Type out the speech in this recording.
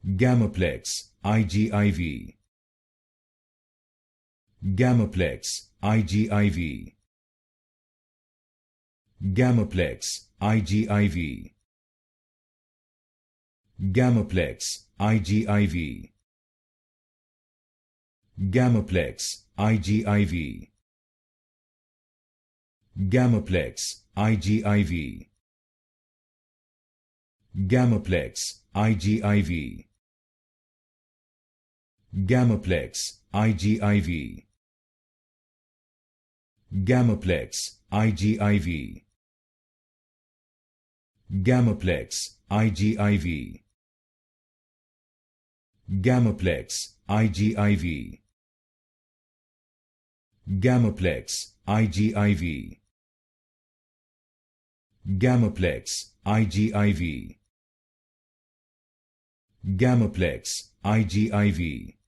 Gammaplex IGIV. Gammaplex IGIV. Gammaplex IGIV. Gammaplex IGIV. Gammaplex IGIV. Gammaplex IGIV. Gammaplex IGIV. Gammaplex IGIV. Gammaplex IGIV. Gammaplex IGIV. Gammaplex IGIV. Gammaplex IGIV. Gammaplex IGIV. Gammaplex IGIV.